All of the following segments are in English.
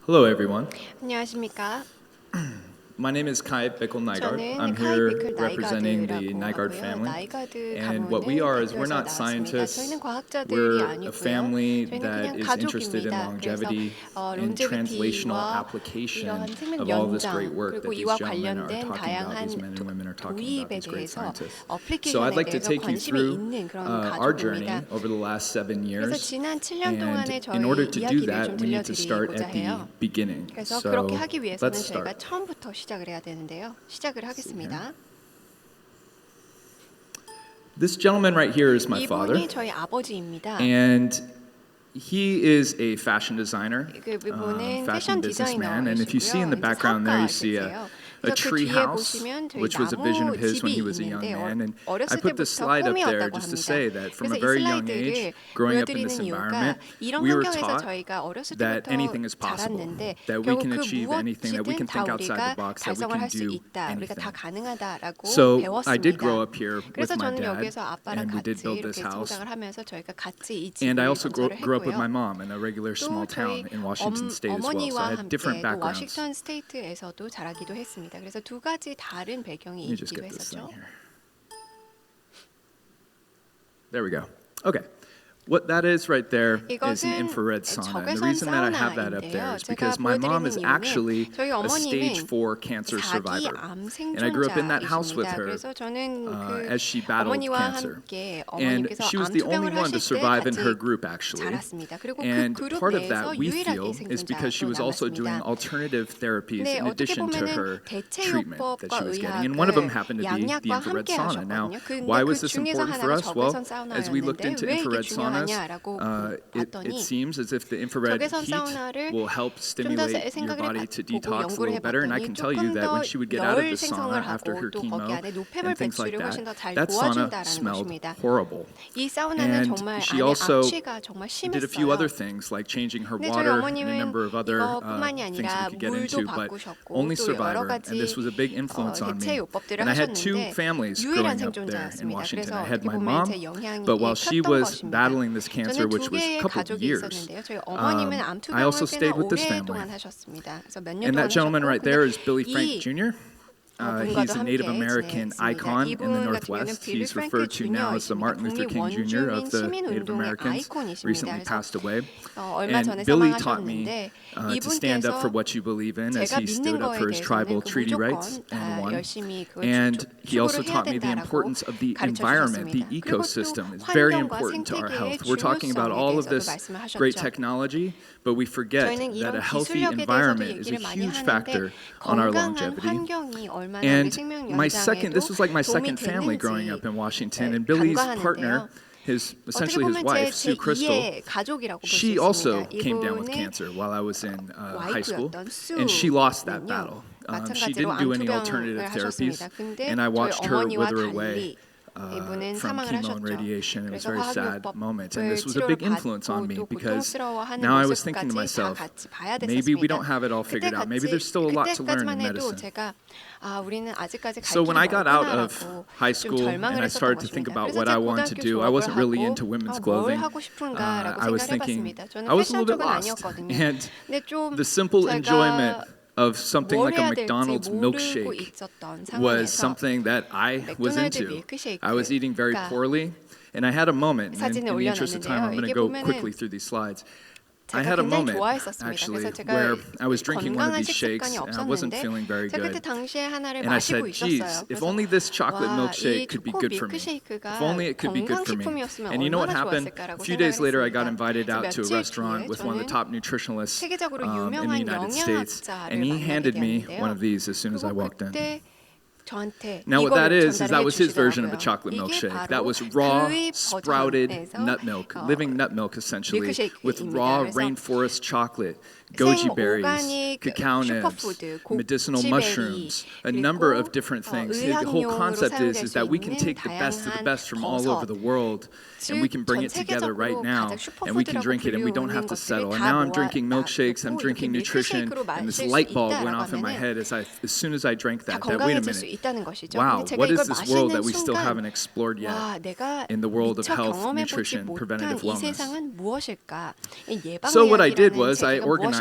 Hello, everyone. 안녕하십니까? My name is Kai Bickel Nygaard. I'm 저는 카이 here 비클 representing the 나이가드라고 Nygaard 하고요. family. 나이가드 And what we 가문을 are is we're 대표해서 not 나왔습니다. scientists. 저희는 과학자들이 We're a 아니고요. family 저희는 that 그냥 is interested in 가족입니다. 그래서 longevity and translational 론제비티와 application 이러한 생명 of all this great 연장 work that 그리고 these 이와 gentlemen are 관련된 talking about. These men 다양한 and women are talking about 도입에 these great 대해서 scientists. So 어플리케이션에 I'd like to 대해서 take you 관심이 through 있는 그런 our journey 가족입니다. over the last 7 그래서 years. 지난 7년 동안의 And in order 저희 to do 이야기를 that, 좀 we need to start 들려드리고자 at the 해요. beginning. 그래서 So 그렇게 하기 위해서는 let's 저희가 start. 처음부터 시작을 해야 되는데요. 시작을 하겠습니다. This gentleman right here is my father. 이분이 저희 아버지입니다. And he is a fashion designer, 그분은 fashion 패션 businessman. And if you see in the 디자이너이시고요. background there, you see a tree 뒤에 house, 보시면 저희 which was a vision of his when he 나무집이 was a young 있는데 man. And I 어렸을 put this 때부터 slide up there 꿈이었다고 just to 합니다. say that from a 그래서 이 very young 슬라이드를 age, growing up in this 보여드리는 이유가 environment, 이런 we were 환경에서 taught 저희가 어렸을 that 때부터 anything is possible, 자랐는데 that we 결국 can 그 achieve anything, that we can 무엇이든 다 think outside the 우리가 box, that we 달성을 can 할 수 do 있다. 우리가 다 anything. 가능하다라고 So I did 배웠습니다. grow up here with 그래서 my 저는 dad, 여기서 아빠랑 and we did 같이 build this 이렇게 house. 성장을 하면서 저희가 같이 이 And I 집을 also grew up with my 건설을 했고요. mom in a regular small 또 town 저희 in Washington State as well. So I 어머니와 had different 함께 또 backgrounds. 워싱턴 스테이트에서도 자라기도 했습니다. 그래서 두 가지 다른 배경이 Let me just 있기도 get this thing 했었죠. here. There we go. Okay. What that is right there is an 이것은 infrared sauna. And the 적외선 reason that I have that up there 사우나인데요. is 제가 because my mom is 보여드리는 actually 이유는 저희 a stage 어머니는 4 cancer 자기 survivor. 암 And I grew up in that house with 생존자이십니다. her 그래서 저는 그 as she battled 어머니와 cancer. 함께 And 어머니께서 she was 암 the only 투병을 one to 하실 때 survive in her 같이 group, actually. 자랐습니다. 그리고 And 그 그룹 part of 내에서 that, we 유일하게 feel, is because she was also doing 생존자로 남았습니다. alternative therapies 네, in 어떻게 addition to her 보면은 대체 treatment that she 요법과 was getting. And one of them 의학을 happened to be the 양약과 infrared 함께 sauna. Now, 하셨거든요. 근데 why 그 was this 중에서 important for 하나가 us? Well, 적외선 as we looked into 사우나였는데 왜 이게 infrared saunas, 중요하냐라고 it 봤더니 seems as if the infrared 적외선 heat 사우나를 will help 좀 더 stimulate your 생각을 body to 보고 detox a 연구를 little better. And I 해봤더니 can tell you 조금 that 더 when she would get out of 열 the sauna 생성을 after her 하고 또 거기 chemo 안에 and 노폐물 things like 배출을 that, 훨씬 더 잘 that sauna 도와준다라는 smelled 것입니다. horrible. 이 사우나는 And 정말 she 안에 also 악취가 정말 did a few other 심했어요. things like changing her 근데 저희 water and a 어머님은 number of other 이것뿐만이 things that we 아니라 could get 물도 into, but 바꾸셨고 only 또 여러 survivor. And 가지 this was a big influence on 대체 me. 요법들을 And I had two 하셨는데 families 유일한 growing up there in 생존자였습니다. Washington. 그래서 I had 어떻게 my 보면 mom, 제 영향이 but while she 컸던 was 것입니다. battling this cancer, 저는 두 which was a 개의 couple of 가족이 years, 있었는데요. 저희 어머님은 암 I also 투병을 꽤나 stayed with this 오랫동안 family. 하셨습니다. 그래서 몇 년 And 동안 that gentleman 하셨고 right there is Billy 이 Frank Jr. He's 분과도 a Native 함께 American 지냈습니다. icon in the 이분 같은 경우는 Northwest. 빌리 He's 프랭크 referred to now as the 주니어이십니다. Martin Luther 북미 King Jr. 원주민 of the 시민 Native 운동의 Americans, 아이콘이십니다. recently 그래서 passed away. 얼마 And 전에 Billy taught me 사망하셨는데 to stand up for 이분께서 what you believe in as 제가 he 믿는 stood up for 거에 his 대해서는 tribal 그 treaty rights 무조건 and 다 won. 열심히 그걸 And he also 추구를 해야 taught me the 된다라고 importance of the 가르쳐 environment, the 주셨습니다. 그리고 또 ecosystem is very 환경과 important to our 생태계의 health. We're talking about 중요성에 all of 대해서도 this 말씀을 great 하셨죠. technology, but we forget 저희는 that a 이런 healthy 기술력에 대해서도 environment is a 얘기를 많이 huge 하는데 factor on our 건강한 longevity. 환경이 얼마나 우리 And 생명 this was like my 연장에도 second 도움이 family growing up 되는지 in Washington. And Billy's partner, 간과하는데요. 어떻게 essentially his 보면 wife, 제 Sue Crystal, 제2의 가족이라고 볼 수 she also 있습니다. came down with 이분의 cancer while I was in high school, 와이프였던 and she lost that 수는요. battle. She 마찬가지로 didn't do any 암투병을 alternative therapies, 하셨습니다. 근데 and I 저희 watched her 어머니와 wither away 달리 이분은 from 사망을 chemo and 하셨죠. radiation. It was a 그래서 very sad 화학요법을 moment, and this was a big influence on me 치료를 받고 또 because 고통스러워하는 now I was thinking to 모습까지 다 myself, 같이 봐야 maybe we 됐었습니다. don't have it all figured out. Maybe there's still a lot to learn in 그때까지만 해도 medicine. 제가 우리는 아직까지 갈 So 길이 when I got out of 멀구나라고 high 좀 school and 절망을 I 했었던 started to think 것입니다. about 그래서 what I 제가 wanted to 고등학교 do, I wasn't really 졸업을 into women's 하고 뭘 clothing. 하고 싶은가라고 I was 생각을 thinking, 해봤습니다. 저는 I was a 패션 little bit 쪽은 lost. 아니었거든요. And 근데 좀 the simple enjoyment 제가 of something 뭘 like a 해야 될지 McDonald's 모르고 milkshake 있었던 was 상황에서 something that I was 맥도날드 into. 밀크쉐이크가 I was eating very poorly, and I had a moment. And in 사진을 the interest of time, I'm going to 올려놨는데요. go 이게 quickly 보면은 through these slides. I 제가 had a 굉장히 moment 좋아했었습니다. actually 그래서 제가 where I was drinking one of 건강한 these shakes 식습관이 and I wasn't 없었는데 feeling very 제가 good. 그때 당시에 하나를 And I 마시고 said, geez, 있었어요. if 그래서 only this chocolate 와, milkshake 이 could be 초코 good for me. 밀크쉐이크가 If only it could be good for me. 건강식품이었으면 And you know what 얼마나 happened? 좋았을까라고 A few days 생각을 later, I got 했습니다. invited out to a 며칠 restaurant 뒤에 with one of the 저는 top nutritionalists 세계적으로 in the 유명한 United States, 영양학자를 and he 만나게 handed me 되었는데요. one of these as soon as I 그리고 walked in. 그때 저한테 Now what that 이거를 is that 전달해 was his version of a 주시더라고요. chocolate 이게 milkshake. 바로 That was raw, 그의 sprouted 버전에서 nut milk, living nut milk essentially, with 밀크쉐이크입니다. raw 그래서 rainforest chocolate, goji berries, 생오가닉 cacao nibs, 슈퍼푸드, medicinal 고지베리, mushrooms, a number of 그리고 different things. The whole 의학용으로 concept 사용될 is 수 that we can 있는 take the best of the 다양한 best from all over the world and we can bring it 전 together right 세계적으로 now 가장 and we can 슈퍼푸드라고 drink it and we don't have 불리우는 to settle. 것들이 And 다 now I'm drinking milkshakes, I'm 모아놓고 drinking 이렇게 nutrition, 밀크쉐이크로 and this 마실 수 light bulb went 있다라고 off in my 하면은 head as soon as I drank 다 that wait a 건강해질 수 minute. 있다는 것이죠. Wow, 근데 제가 what is 이걸 this world that 마시는 we still haven't 순간 explored yet 와, 내가 in the world of 미처 health, 경험해보지 nutrition, 못한 preventative 이 wellness? 세상은 무엇일까? So what I did 예방의학이라는 was I 제도가 organized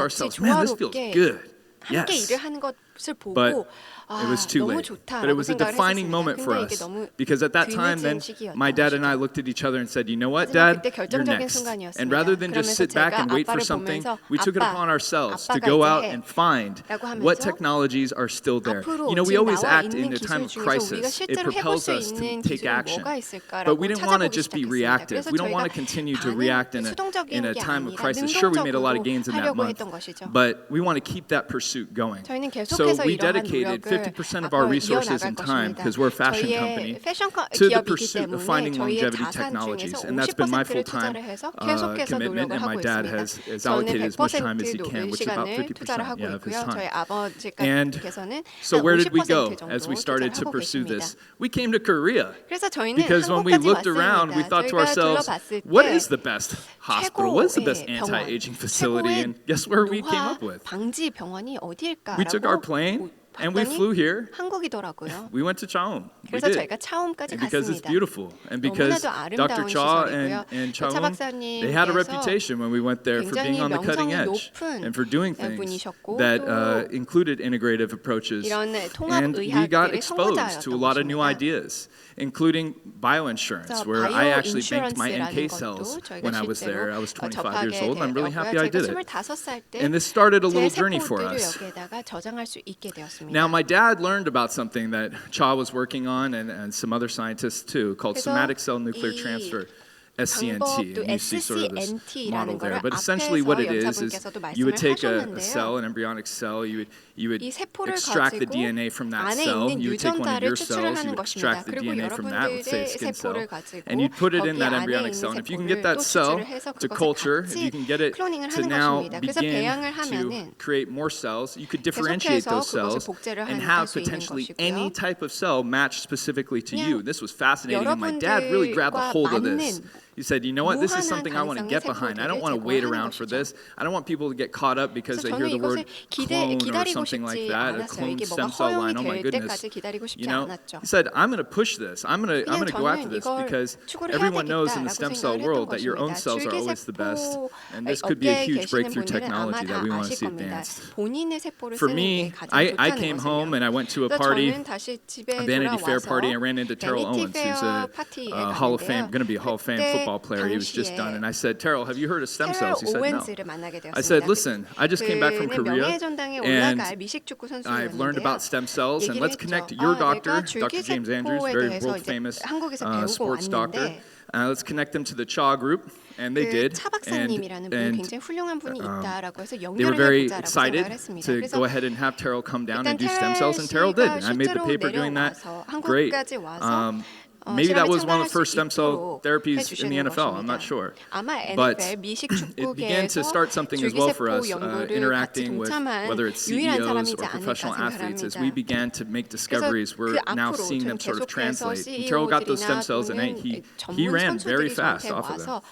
to 같이 ourselves, man, this feels 조화롭게 good. 함께 Yes. 일을 하는 것 보고 But 아, it was too 너무 late. But it 좋다라고 was a 생각을 defining 했었습니다. moment for 근데 이게 us 너무 because at that time, then 뒤늦은 my dad and I 시기였던 looked at each other and said, "You know what, 하지만 Dad? 그때 You're 결정적인 next." 순간이었습니다. And rather than just 그러면서 sit back 제가 and wait for 아빠를 something, 보면서 we took it 아빠, upon ourselves to 아빠가 go 이제 out 해. and find 라고 하면서 what technologies are still there. 앞으로 You know, we 지금 always 나와 act 있는 in a time of 기술 중에서 우리가 crisis. It 실제로 해볼 propels 수 us to 있는 take 기술은 action. 뭐가 But 있을까라고 we didn't want to 찾아보기 just be 시작했습니다. reactive. 그래서 We don't 저희가 want to continue to 반은 react in 수동적인 a 게 time of 아니라 crisis. Sure, we made a lot of 능동적으로 gains in that 하려고 month, 했던 것이죠. but we want to keep that pursuit going. 저희는 So 계속해서 we 이러한 dedicated 노력을 50% of our 앞으로 resources 이어나갈 and time, 것입니다. because we're a fashion company, 저희의 패션 to the 기업이기 pursuit of 때문에 finding 저희의 longevity 자산 technologies. 중에서 And that's been my 50%를 full-time 투자를 해서 계속해서 commitment, 노력을 and my 하고 dad 있습니다. has 저는 allocated as much time as he 100% can, which is about 시간을 투자를 50% 하고 of his 있고요. 저희 time. And 아버지께서는 so 한 where did we 50% go 정도 as we 투자를 started to 하고 pursue 계십니다. this? We came to Korea. 그래서 저희는 Because when we 한국까지 looked around, we 왔습니다. thought to 저희가 ourselves, 둘러봤을 what 때 is the best hospital? What is the best 최고의 anti-aging 병원, facility? And guess where we came 노화 up with? 방지 병원이 We took our 어디일까라고 plane and we 봤더니 flew here. 한국이더라고요. We went to Chaum. We 그래서 did. 저희가 차움까지 And because it's 갔습니다. beautiful, and because 너무나도 Dr. 아름다운 Cha 시설이고요. and 차 Chaum, they had a 박사님께서 reputation when we went there for being 굉장히 on the cutting 명성이 edge 높은 and for doing things 분이셨고 that 또 included integrative approaches. 이런 통합 And we got 의학들의 exposed to a 선구자였던 lot of new 것입니다. ideas, including bioinsurance, 그래서 where I actually banked my 바이오인슈런스라는 NK cells 것도 저희가 when I was there. 실제로 I was 25 years 접하게 old, and I'm really happy I 되었고요. did 제가 it. 25살 때 And this started a 제 little journey for 세포들을 us. 여기에다가 저장할 수 있게 되었습니다. Now, my dad learned about something that Cha was working on, and some other scientists too, called 그래서 somatic cell nuclear 이 transfer. SCNT, 방법도 and you see sort of this model SCNT라는 there. 거를 But essentially what it is 연사분께서도 you would 말씀을 take a 하셨는데요. cell, an embryonic cell, you would 이 세포를 extract the 가지고 DNA from that 안에 cell, 있는 you would take one of 유전자를 your 추출을 cells, you 하는 would 것입니다. extract the 그리고 DNA from that, let's say a 여러분들의 skin cell, 세포를 가지고 and you'd put it in 거기 that 안에 embryonic 있는 cell. And if you can 세포를 get that 또 cell 추출을 해서 to 그것을 culture, if 같이 you can get it 클로닝을 to 하는 now 것입니다. 그래서 begin 배양을 to 하면은 create more cells, you could differentiate 계속해서 those 그것을 cells 복제를 and 할 have 수 있는 potentially 것이고요. any type of cell matched specifically to you. 그냥 This was fascinating, and my dad really grabbed a 여러분들과 hold of this. 맞는 He said, you know what, this is 무한한 something I want to 가능성의 get behind. I don't 세포들을 want to wait 제공하는 around for 것이죠. this. I don't want people to get caught up because they 그래서 hear 저는 the word 이것을 clone or 기다리고 something like 싶지 that, a 않았어요. clone 이게 stem 뭐가 cell line. 허용이 Oh my 될 goodness. 때까지 기다리고 싶지 You know, 않았죠. he said, I'm going to push this. I'm going 그냥 to go after 저는 this 이걸 because 추구를 해야 everyone knows in the 되겠다라고 stem cell 생각을 world 했던 that your own 것입니다. cells are always the best. 줄기세포 And this could be a 업계에 huge 계시는 breakthrough 분들은 아마 technology that 다 we want to 아실 see 겁니다. advanced. 본인의 세포를 For 쓰는 me, 게 가장 I 좋다는 came home 것을요. and I went to a 그래서 party, 저는 다시 집에 a Vanity Fair 돌아와서 party. I ran into Terrell Vanity Owens, who's Fair 파티에 a Hall of Fame, 갔는데요. going to be a Hall of Fame 그때 football player. He was just done, and I said, Terrell, have you heard of stem 테럴 cells? He said, no. 오웬스를 만나게 되었습니다. I said, listen, I just came back from 그는 Korea, 명예전당에 and 올라갈 미식축구 I've learned 선수였는데요. about stem cells, and 얘기를 let's 했죠. connect your doctor, 내가 Dr. James Andrews, 줄기세포에 very 대해서 world 이제 famous 한국에서 배우고 sports doctor. 왔는데 Let's connect them to the Cha group, and they did. 차 박사님이라는 분 And 굉장히 훌륭한 분이 있다라고 해서 they were 연결을 very 해보자라고 excited 생각을 했습니다. to 그래서 go ahead and have Terrell come down 일단 and do stem cells, and Terrell did. And I made the 실제로 paper doing that. 내려와서 Great. 한국까지 와서 Maybe that 실험에 was one of the 참가할 first 수 stem cell 있도록 therapies in the 해주시는 NFL. I'm 것입니다. not sure. 아마 But NFL it began to 미식축구계에서 start something as well for us, 줄기세포 연구를 같이 interacting with 동참한 whether it's 유일한 CEOs 사람이지 or professional 않을까 athletes. As 생각합니다. we began to make discoveries, we're 그 now 앞으로 seeing them 좀 sort of 계속해서 translate. And Terrell got those stem CEO들이나 cells, and 또는 he 전문 ran very 선수들이 fast 저한테 off of them. 와서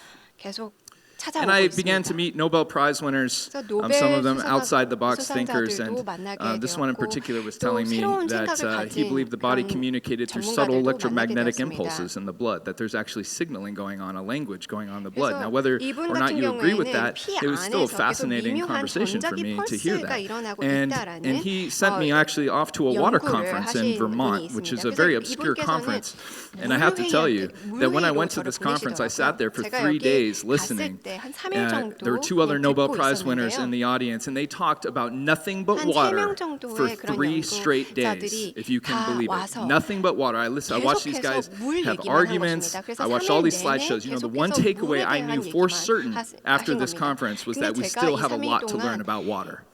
계속 And 찾아오고 I began to 있습니다. meet Nobel Prize winners, 그래서 some of 노벨 them outside the box thinkers, 수상자들도 and 만나게 this one in 되었고 particular was 또 telling me 새로운 that 생각을 he 가진 believed the body 그런 communicated through subtle 전문가들도 electromagnetic 만나게 impulses 되었습니다. in the blood, that there's actually signaling going on, a language going on in the blood. 그래서 Now, whether 이분 or not 같은 you agree with 경우에는 that, 피 it was still a 안에서 계속 fascinating 미묘한 conversation for 전자기 me to hear 펄스가 that. 일어나고 And 있다라는 he sent me actually off to a water 연구를 conference in 하신 Vermont, 분이 which is 있습니다. a very 그래서 obscure 이분께서는 conference. And I have to tell you that when I went to this conference, I sat there for 3 days listening. 갔을 때 한 3일 There were 정도 2 other Nobel 듣고 Prize winners in 있었는데요. the audience, and they talked about nothing but 한 water 3명 for 정도의 그런 3 straight days, 연구자들이 if you can 다 believe it. 와서 Nothing but water. I watched these guys 계속해서 물 have 얘기만 한 arguments. 것입니다. 그래서 I watched all these 3일 slideshows. You know, the one 내내 takeaway I knew 계속해서 for 물에 대한 certain 얘기만 after 하신 this 겁니다. conference was that 근데 we 제가 still 이 have a 3일 lot to learn 동안 about water.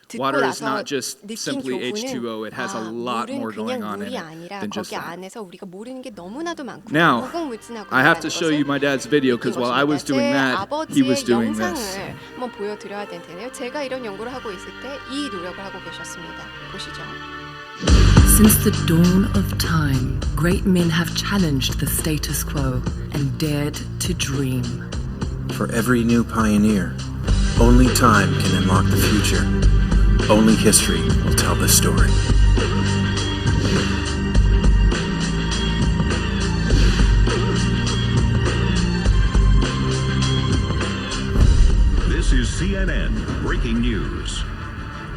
듣고 Water is 나서 not just 느낀 simply 교훈은 H2O. It has a lot 물은 more going 그냥 on in 물이 it 아니라 than just 거기 that. 안에서 우리가 모르는 게 너무나도 많고 Now, 무궁무진하고 I have to 있다는 show you 것을 my dad's video because while I was doing 제 that, he was 아버지의 doing 영상을 this. 한번 보여드려야 될 텐데요. 제가 이런 연구를 하고 있을 때 이 노력을 하고 계셨습니다. 보시죠. Since the dawn of time, great men have challenged the status quo and dared to dream. For every new pioneer, only time can unlock the future. Only history will tell the story. This is CNN Breaking News.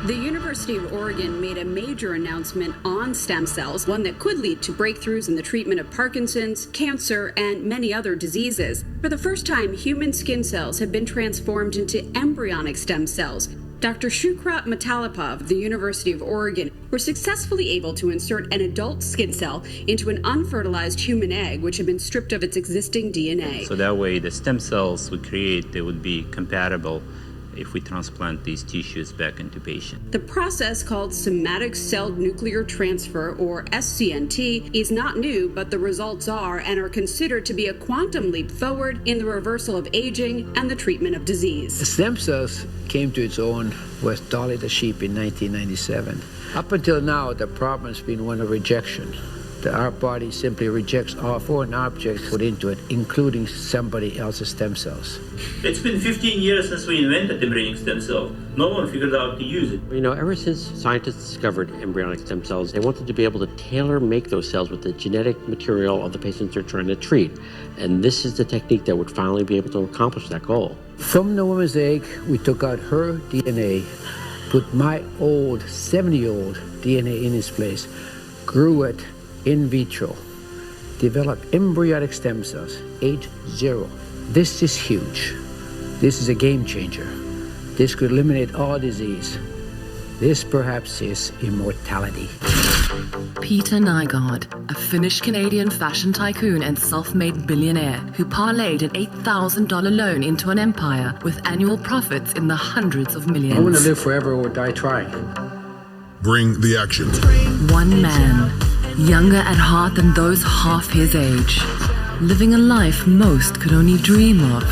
The University of Oregon made a major announcement on stem cells, one that could lead to breakthroughs in the treatment of Parkinson's, cancer, and many other diseases. For the first time, human skin cells have been transformed into embryonic stem cells. Dr. Shukra Matalipov of the University of Oregon were successfully able to insert an adult skin cell into an unfertilized human egg, which had been stripped of its existing DNA. So that way the stem cells we create, they would be compatible if we transplant these tissues back into patients. The process, called somatic cell nuclear transfer, or SCNT, is not new, but the results are and are considered to be a quantum leap forward in the reversal of aging and the treatment of disease. The stem cells came to its own with Dolly the sheep in 1997. Up until now, the problem has been one of rejection. Our body simply rejects all foreign objects put into it, including somebody else's stem cells. It's been 15 years since we invented embryonic stem cells. No one figured out to use it. You know, ever since scientists discovered embryonic stem cells, they wanted to be able to tailor-make those cells with the genetic material of the patients they're trying to treat. And this is the technique that would finally be able to accomplish that goal. From the woman's egg, we took out her DNA, put my old 70-year-old DNA in its place, grew it in vitro, developed embryonic stem cells, age 0. This is huge. This is a game changer. This could eliminate all disease. This perhaps is immortality. Peter Nygard, a Finnish-Canadian fashion tycoon and self-made billionaire who parlayed an $8,000 loan into an empire with annual profits in the hundreds of millions. I want to live forever or die trying. Bring the action. One man, younger at heart than those half his age, living a life most could only dream of,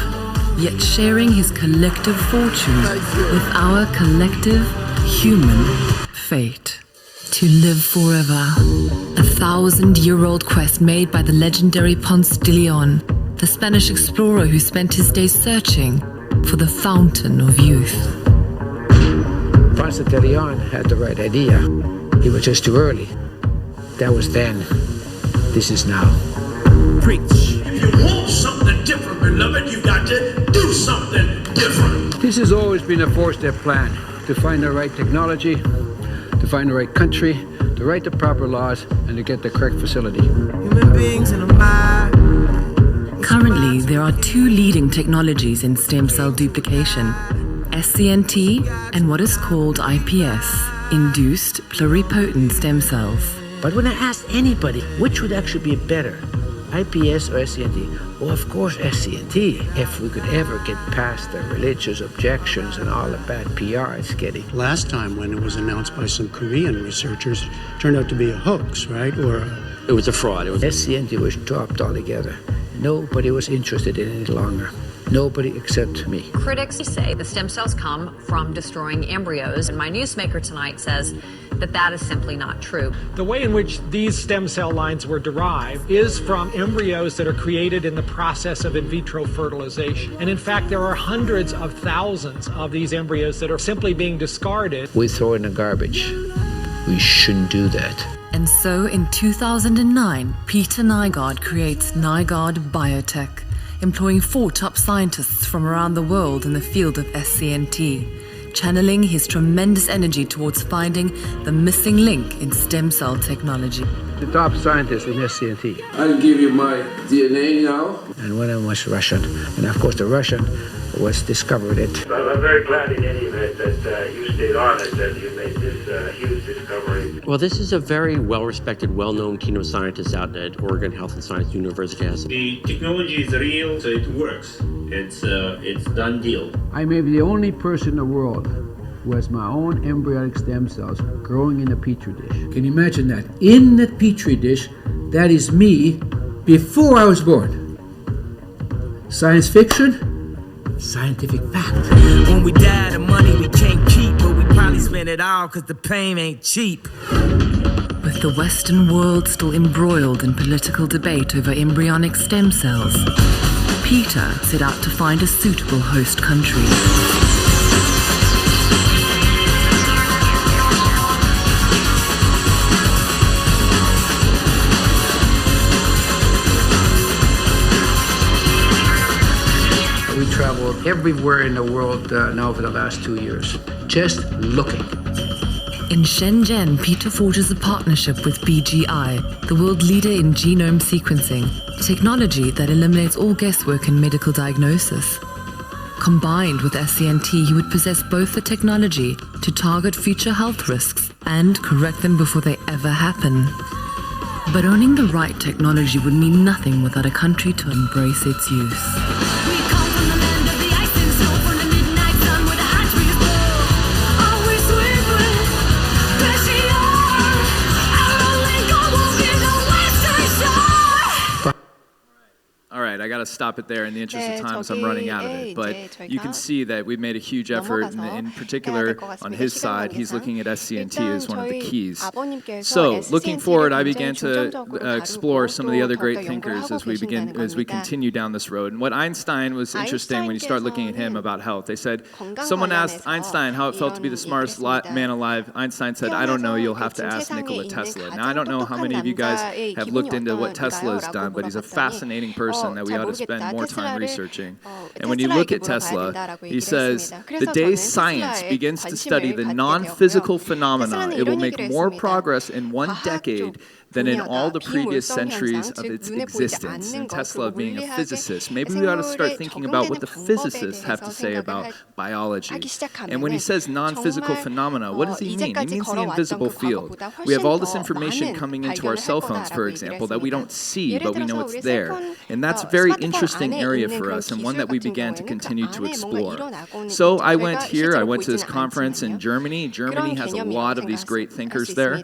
yet sharing his collective fortune with our collective human fate. To live forever, a 1,000-year-old quest made by the legendary Ponce de Leon, the Spanish explorer who spent his days searching for the fountain of youth. Ponce de Leon had the right idea. He was just too early. That was then. This is now. Preach. If you want something different, beloved, you've got to do something different. This has always been a 4-step plan: to find the right technology, to find the right country, to write the proper laws, and to get the correct facility. Human beings in a mind. Currently, there are 2 leading technologies in stem cell duplication: SCNT and what is called IPS, induced pluripotent stem cells. But when I asked anybody which would actually be better, IPS or SCNT, well, of course SCNT, if we could ever get past the religious objections and all the bad PR it's getting. Last time when it was announced by some Korean researchers, it turned out to be a hoax, right? It was a fraud. SCNT was dropped altogether. Nobody was interested in it longer. Nobody except me. Critics say the stem cells come from destroying embryos, and my newsmaker tonight says that is simply not true. The way in which these stem cell lines were derived is from embryos that are created in the process of in vitro fertilization. And in fact, there are hundreds of thousands of these embryos that are simply being discarded. We throw it in the garbage. We shouldn't do that. And so in 2009, Peter Nygard creates Nygard Biotech, employing 4 top scientists from around the world in the field of SCNT, channeling his tremendous energy towards finding the missing link in stem cell technology. The top scientist in SCNT. I'll give you my DNA now. And one of them was Russian. And of course the Russian was discovered it. I'm very glad in any event that you stayed on it, that you made this huge discovery. Well, this is a very well-respected, well-known team of scientists out at Oregon Health and Science University. The technology is real, so it works. It's done deal. I may be the only person in the world who has my own embryonic stem cells growing in a petri dish. Can you imagine that? In the petri dish, that is me before I was born. Science fiction? Scientific fact. When we die, the money we can't keep, but we probably spend it all because the pain ain't cheap. With the Western world still embroiled in political debate over embryonic stem cells, Peter set out to find a suitable host country. We traveled everywhere in the world now for the last 2 years, just looking. In Shenzhen, Peter forges a partnership with BGI, the world leader in genome sequencing, technology that eliminates all guesswork in medical diagnosis. Combined with SCNT, he would possess both the technology to target future health risks and correct them before they ever happen. But owning the right technology would mean nothing without a country to embrace its use. All right, I got to stop it there in the interest of time as I'm running out of it. But you can see that we've made a huge effort, and in particular on his side, he's looking at SCNT as one of the keys. So looking forward, I began to explore some of the other great thinkers as we continue down this road. And what Einstein was interesting when you start looking at him about health. They said, someone asked Einstein how it felt to be the smartest man alive. Einstein said, I don't know, you'll have to ask Nikola Tesla. Now, I don't know how many of you guys have looked into what Tesla has done, but he's a fascinating person that we ought to spend more time researching. And when you look at Tesla, he says, the day science begins to study the non-physical phenomena, it will make more progress in one decade than in all the previous centuries of its existence. And Tesla being a physicist, maybe we ought to start thinking about what the physicists have to say about biology. And when he says non-physical phenomena, what does he mean? He means the invisible field. We have all this information coming into our cell phones, for example, that we don't see, but we know it's there. And that's a very interesting area for us, and one that we began to continue to explore. So I went here, I went to this conference in Germany. Germany has a lot of these great thinkers there.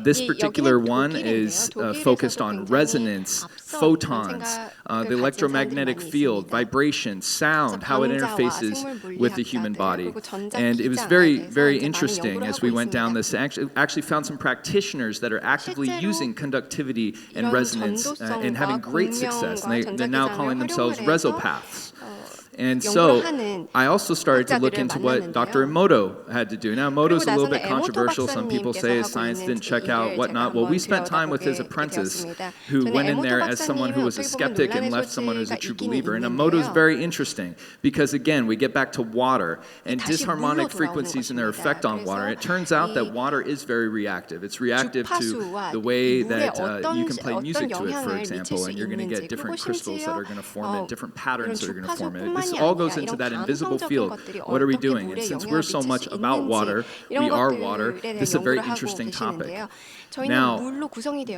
This particular one is focused on resonance, photons, the electromagnetic field, vibration, sound, how it interfaces with the human body. And it was very, very interesting as we went down this. Actually found some practitioners that are actively using conductivity and resonance and having great success. And they're now calling themselves resopaths. And so I also started to look into what Dr. Emoto had to do. Now, Emoto's a little bit controversial. Some people say his science didn't check out, whatnot. Well, we spent time with his apprentice who went in there as someone who was a skeptic and left someone who's a true believer. And Emoto's very interesting because, again, we get back to water and disharmonic frequencies and their effect on water. It turns out that water is very reactive. It's reactive to the way that you can play music to it, for example, and you're going to get different crystals that are going to form it, different patterns that are going to form it. This all goes into that invisible field. What are we doing? And since we're so much about water, we are water, this is a very interesting topic. Now,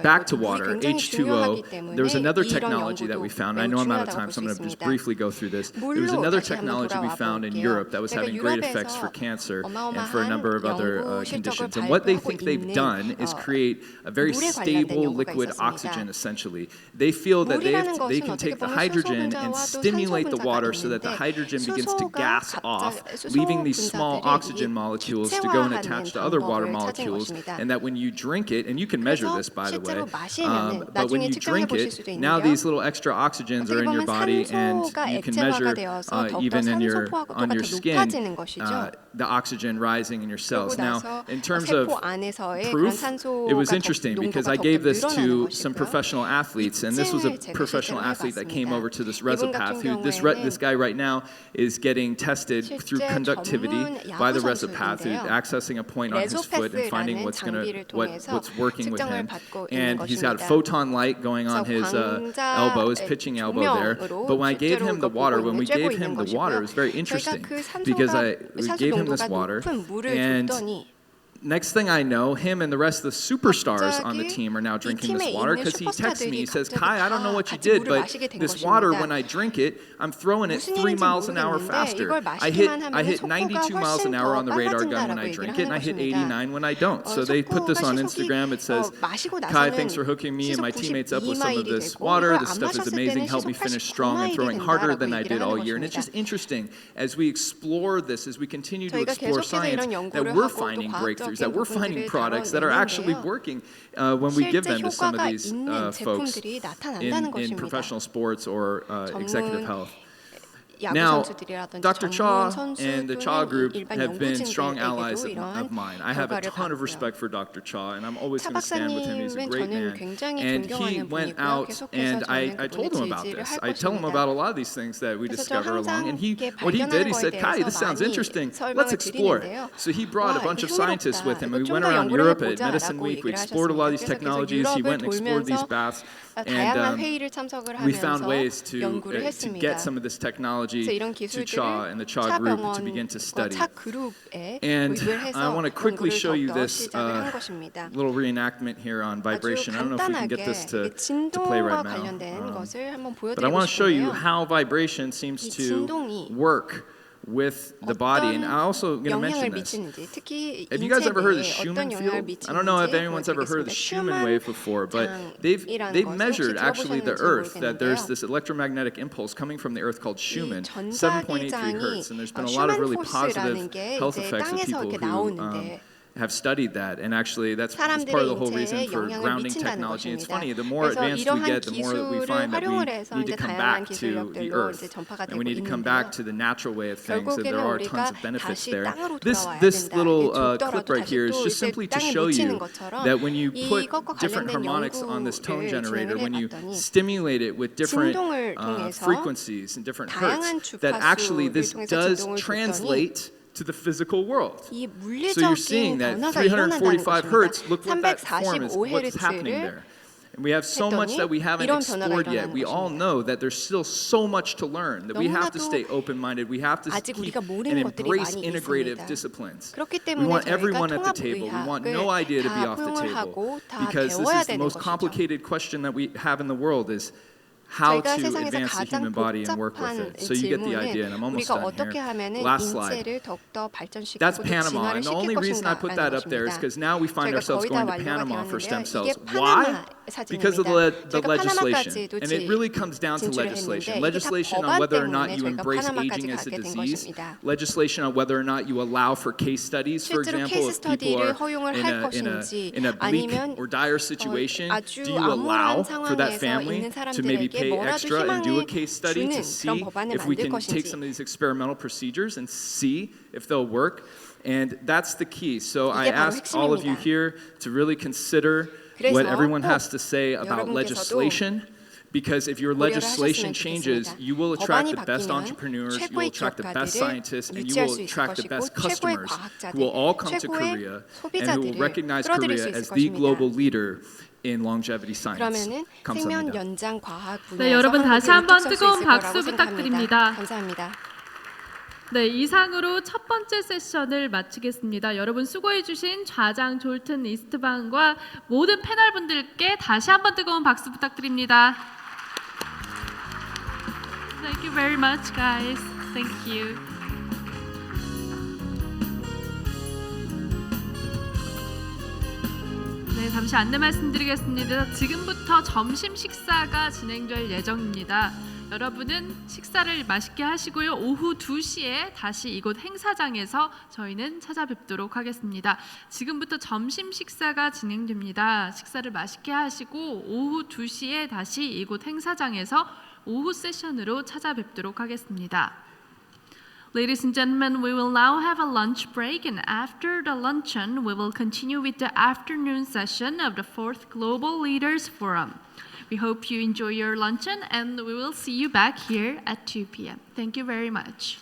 back to water, H2O, there was another technology that we found. I know I'm out of time, so I'm going to just briefly go through this. There was another technology we found in Europe that was having great effects for cancer and for a number of other conditions. And what they think they've done is create a very stable liquid oxygen, essentially. They feel that they can take the hydrogen and stimulate the water so that the hydrogen begins to gas off, leaving these small oxygen molecules to go and attach to other water molecules, and that when you drink it, and you can measure this, by the way, but when you drink it, now these little extra oxygens are in your body, and you can measure even on your skin the oxygen rising in your cells. Now, in terms of proof, it was interesting because I gave this to some professional athletes, and this was a professional athlete that came over to this Resopath, who this guy right now is getting tested through conductivity by the Resopath, who's accessing a point on his foot and finding what's working with him. And he's got a photon light going on his elbow, his pitching elbow there. But when I gave him the water, it was very interesting because we gave him this water, and next thing I know, him and the rest of the superstars on the team are now drinking this water because he texts me. He says, Kai, I don't know what you did, but this water, when I drink it, I'm throwing it 3 miles an hour faster. I hit 92 miles an hour on the radar gun when I drink it, and I hit 89 when I don't. So they put this on Instagram. It says, Kai, thanks for hooking me and my teammates up with some of this water. This stuff is amazing. Helped me finish strong and throwing harder than I did all year. And it's just interesting as we explore this, as we continue to explore science, that we're finding breakthroughs, that we're finding products that are actually working when we give them to some of these folks in professional sports or executive health. 야구 Now, 선수들이라든지 Dr. 전문 Cha 선수 and the 또는 Cha group 일반 have been strong 연구진들에게도 allies 이러한 of mine. I have a 결과를 ton of 봤고요. respect for Dr. Cha, and I'm always 차 going to stand with him. He's a 박사님은 great 저는 man. 굉장히 And he 존경하는 went 분이고요. out, 계속해서 and 저는 I told him 그분의 about 지지를 this. 할 I tell him 것입니다. about a lot of these things that we 그래서 저 discover along. And 항상 이렇게 what he did, 발견하는 he 거에 said, Kai, 대해서 this sounds 많이 interesting. Let's 설명을 explore. 드리는데요. So he brought a 와, bunch 이거 of scientists with 흥미롭다. him. 이거 We 좀 went 더 around 연구를 Europe at 해보자라고 Medicine Week. We 얘기를 explored a lot of these 하셨습니다. 그래서 technologies. He 유럽을 went and explored these 돌면서 baths. 다양한 회의를 참석을 We found 하면서 ways to 연구를 get 했습니다. some of this technology 그래서 이런 to Cha and the Cha 차 group to begin to 병원과 study. 차 그룹에 And 도입을 I 해서 want to quickly 연구를 show you 더욱더 this 시작을 한 것입니다. little reenactment here on 아주 vibration. I don't know if we can get 간단하게 this to play 진동과 right 관련된 now. 것을 한번 But I 보여드리고 want to show you 싶은데요. how vibration seems 이 to 진동이 work with the body. And I'm also going to 영향을 mention this. 미치는지 특히 Have you guys ever heard of the 인체 Schumann 내에 어떤 영향을 field? I don't know if 미치는지 anyone's ever heard of the Schumann 보여드리겠습니다. wave before, but they've measured actually the Earth, that there's this electromagnetic impulse coming from the Earth called Schumann, 7.83 hertz, and there's been a lot of really positive health effects of people who have studied that, and actually that's part of the whole reason for grounding technology. It's funny, the more advanced we get, the more that we find that we need to come back to the Earth, and we need to come back to the natural way of things, and there are tons of benefits there. This little clip right here is just simply to show you that when you put different harmonics on this tone generator, when you stimulate it with different frequencies and different hertz, that actually this does translate to the physical world. So you're seeing that 345 hertz, look what that form is, what's happening there. And we have so much that we haven't explored yet. We all know that there's still so much to learn, that we have to stay open-minded. We have to keep and embrace integrative disciplines. We want everyone at the table. We want no idea to be off the table. Because this is the most complicated question that we have in the world is, how to advance the human body and work with it. So you get the idea, and I'm almost done here. Last slide. That's Panama, and the only reason I put that up there is because now we find ourselves going to Panama for stem cells. Why? Because of the legislation. And it really comes down to legislation. Legislation on whether or not you embrace aging as a disease. Legislation on whether or not you allow for case studies. For example, if people are in a bleak or dire situation, do you allow for that family to maybe pay extra and do a case study to see if we can take some of these experimental procedures and see if they'll work? And that's the key. So I ask all of you here to really consider what everyone has to say about legislation. Because if your legislation changes, you will attract the best entrepreneurs, you will attract the best scientists, and you will attract the best customers who will all come to Korea and who will recognize Korea as the global leader in longevity science. 감사합니다. 네, 여러분 다시 한번 뜨거운 박수 부탁드립니다. 감사합니다. 네, 이상으로 첫 번째 세션을 마치겠습니다. 여러분 수고해주신 좌장 졸튼 이스트방과 모든 패널분들께 다시 한번 뜨거운 박수 부탁드립니다. Thank you very much, guys. Thank you. 네, 잠시 안내 말씀드리겠습니다. 지금부터 점심 식사가 진행될 예정입니다. 여러분은 식사를 맛있게 하시고요. 오후 2시에 다시 이곳 행사장에서 저희는 찾아뵙도록 하겠습니다. 지금부터 점심 식사가 진행됩니다. 식사를 맛있게 하시고 오후 2시에 다시 이곳 행사장에서 오후 세션으로 찾아뵙도록 하겠습니다. Ladies and gentlemen, we will now have a lunch break, and after the luncheon, we will continue with the afternoon session of the 4th Global Leaders Forum. We hope you enjoy your luncheon, and we will see you back here at 2 p.m. Thank you very much.